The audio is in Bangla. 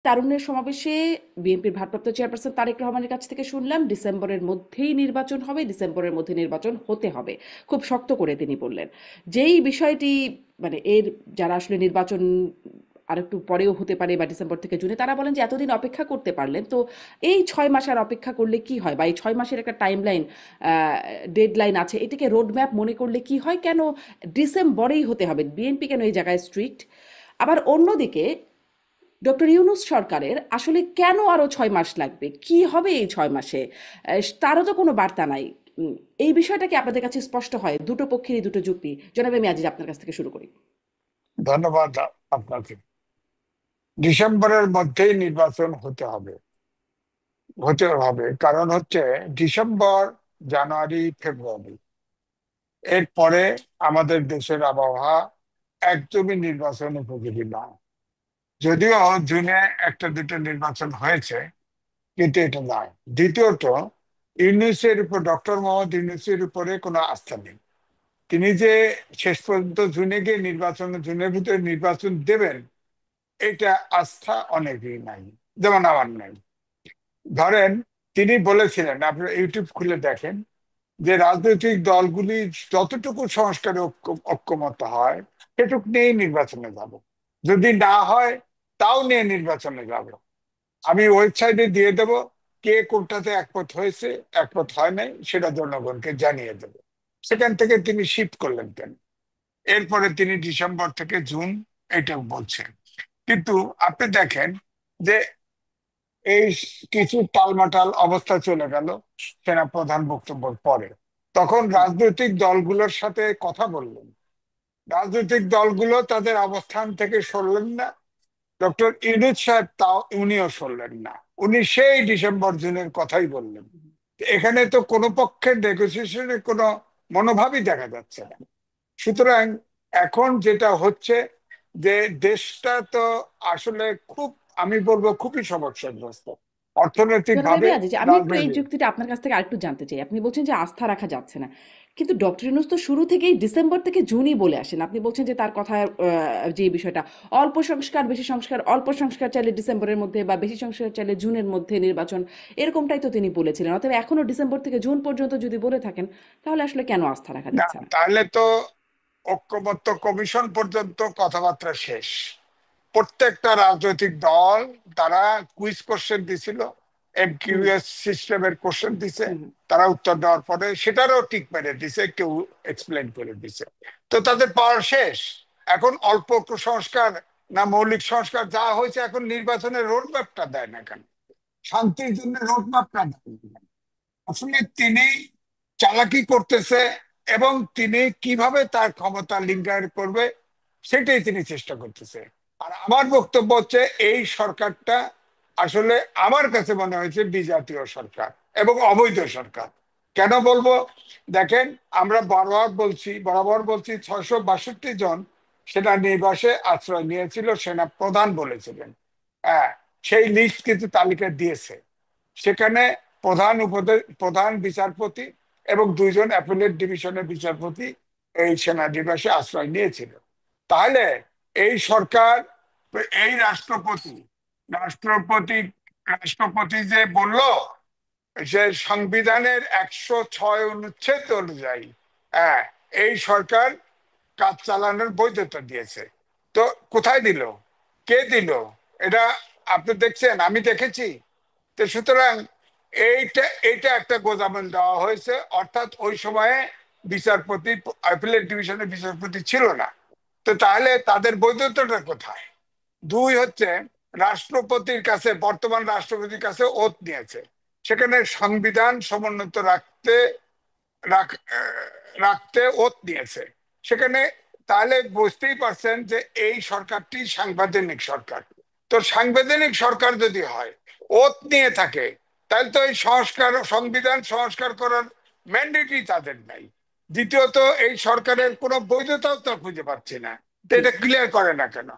তারুণ্যের সমাবেশে বিএনপির ভারপ্রাপ্ত চেয়ারপারসন তারেক রহমানের কাছ থেকে শুনলাম ডিসেম্বরের মধ্যেই নির্বাচন হবে, ডিসেম্বরের মধ্যে নির্বাচন হতে হবে। খুব শক্ত করে তিনি বললেন। যেই বিষয়টি মানে এর যারা আসলে নির্বাচন আরেকটু পরেও হতে পারে বা ডিসেম্বর থেকে জুনে, তারা বলেন যে এতদিন অপেক্ষা করতে পারলেন তো এই 6 মাস আর অপেক্ষা করলে কি হয়, বা এই 6 মাসের একটা টাইমলাইন ডেডলাইন আছে, এটাকে রোডম্যাপ মনে করলে কি হয়, কেন ডিসেম্বরেই হতে হবে, বিএনপি কেন এই জায়গায় স্ট্রিক্ট? আবার অন্যদিকে ডক্টর ইউনূস সরকারের আসলে কেন আরো 6 মাস লাগবে, কি হবে এই 6 মাসে, তারও তো কোনো বার্তা নাই। উম, এই বিষয়টা কি আপনাদের কাছে স্পষ্ট হয়? দুটো পক্ষেরই দুটো যুক্তি। জনাব, আমি আজিজ আপনার কাছ থেকে শুরু করি। ধন্যবাদ আপনাকে। ডিসেম্বরের মধ্যেই নির্বাচন হতে হবে কারণ হচ্ছে ডিসেম্বর, জানুয়ারি, ফেব্রুয়ারি এরপরে আমাদের দেশের আবহাওয়া একদমই নির্বাচন উপযোগী নয়। যদিও জুনে একটা দুটো নির্বাচন হয়েছে, কিন্তু এটা নয়। দ্বিতীয়ত, ডক্টর মোহাম্মদ ইউনূসের উপরে কোনো আস্থা নেই। তিনি যে শেষ পর্যন্ত জুনের ভিতরে নির্বাচন দেবেন, এটা আস্থা অনেকেই নাই, যেমন আমার নাই। ধরেন, তিনি বলেছিলেন, আপনারা ইউটিউব খুলে দেখেন, যে রাজনৈতিক দলগুলি যতটুকু সংস্কারে ঐক্যমত হয় সেটুকু নিয়েই নির্বাচনে যাব, যদি না হয় তাও নিয়ে নির্বাচনে যাব। আমি ওয়েবসাইটে দিয়ে দেব, কে কোনটাতে একমত হয়েছে একমত হয় নাই সেটা জনগণকে জানিয়ে দেব। সেখান থেকে তিনি শিফট করলেন কেন? এরপরে তিনি ডিসেম্বর থেকে জুন এটা বলছেন। কিন্তু আপনি দেখেন যে এই কিছু টালমাটাল অবস্থা চলে গেল সেনা প্রধান বক্তব্যের পরে। তখন রাজনৈতিক দলগুলোর সাথে কথা বললেন, রাজনৈতিক দলগুলো তাদের অবস্থান থেকে সরলেন না। ডক্টর ইউনূস সাহেব উনিও সরলেন না। উনি সেই ডিসেম্বর জুনের কথাই বললেন। এখানে তো কোনো পক্ষের নেগোসিয়েশনের কোনো মনোভাবই দেখা যাচ্ছে না। সুতরাং এখন যেটা হচ্ছে যে দেশটা তো আসলে খুব, আমি বলবো খুবই সমস্যাগ্রস্ত, অর্থনৈতিক জনাব ভাবে, আজিজ, আমি একটু এই রাজনৈতিক। যুক্তিটা আপনার কাছ থেকে আরেকটু জানতে চাই। আপনি বলছেন যে আস্থা রাখা যাচ্ছে না, কিন্তু ডক্টর ইউনূস তো শুরু থেকেই ডিসেম্বর থেকে জুনই বলে আসেন। আপনি বলছেন যে তার কথা, যে বিষয়টা অল্প সংস্কার বেশি সংস্কার, অল্প সংস্কার চাইলে ডিসেম্বরের মধ্যে বা বেশি সংস্কার চাইলে জুনের মধ্যে নির্বাচন, এরকমটাই তো তিনি বলেছিলেন। অতএব এখনো ডিসেম্বর থেকে জুন পর্যন্ত যদি বলে থাকেন, তাহলে আসলে কেন আস্থা রাখা না, যাচ্ছে না? তাহলে তো ঐক্যমত্য কমিশন পর্যন্ত কথাবার্তা শেষ। প্রত্যেকটা রাজনৈতিক দল তারা কুইজ কোশ্চেন দিছিল, হুম, এমকিউএস সিস্টেমের কোশ্চেন দিছে। হুম, তারা উত্তর দেওয়ার পরে সেটারও টিক মেরে দিছে, কেউ এক্সপ্লেন করে দিছে। তো তাদের পাওয়ার শেষ। এখন অল্প সংস্কার না মৌলিক সংস্কার যা হয়েছে, এখন নির্বাচনের রোড ম্যাপটা দেয় না কেন? শান্তির জন্য রোড ম্যাপটা দেয় না কেন? আসলে তিনি চালাকি করতেছে, এবং তিনি কিভাবে তার ক্ষমতা লিঙ্গায়ন করবে সেটাই তিনি চেষ্টা করতেছে। আর আমার বক্তব্য হচ্ছে, এই সরকারটা আসলে আমার কাছে মনে হয়েছে বিজাতীয় সরকার এবং অবৈধ সরকার। কেন বলবো? দেখেন, আমরা বরাবর বলছি 662 জন সেনানিবাসে আশ্রয় নিয়েছিল, সেনা প্রধান বলেছিলেন। হ্যাঁ, সেই লিস্ট কিন্তু তালিকা দিয়েছে। সেখানে প্রধান বিচারপতি এবং 2জন অ্যাপিলেট ডিভিশনের বিচারপতি এই সেনানিবাসে আশ্রয় নিয়েছিল। তাহলে এই সরকার, এই রাষ্ট্রপতি রাষ্ট্রপতি যে বলল যে সংবিধানের 106 অনুচ্ছেদ অনুযায়ী, হ্যাঁ, এই সরকার কাজ চালানোর বৈধতা দিয়েছে। তো কোথায় দিল? কে দিল? এটা আপনি দেখছেন, আমি দেখেছি। তো সুতরাং এইটা এইটা একটা গোজামিল দেওয়া হয়েছে, অর্থাৎ ওই সময়ে বিচারপতি, অ্যাপিলেট ডিভিশনের বিচারপতি ছিল না। তো তাহলে তাদের বৈধতাটা কোথায়? দুই হচ্ছে, বর্তমান রাষ্ট্রপতির কাছে ওথ নিয়েছে, সেখানে সংবিধান সমুন্নত রাখ- আহ, রাখতে ওথ নিয়েছে সেখানে। তাহলে বুঝতেই পারছেন যে এই সরকারটি সাংবিধানিক সরকার। তো সাংবিধানিক সরকার যদি হয়, ওথ নিয়ে থাকে, তাহলে তো এই সংবিধান সংস্কার করার ম্যান্ডেটই তাদের নাই। দ্বিতীয়ত, এই সরকারের কোনো বৈধতাও তো খুঁজে পাচ্ছি না। তো জি। এটা ক্লিয়ার করে না কেন?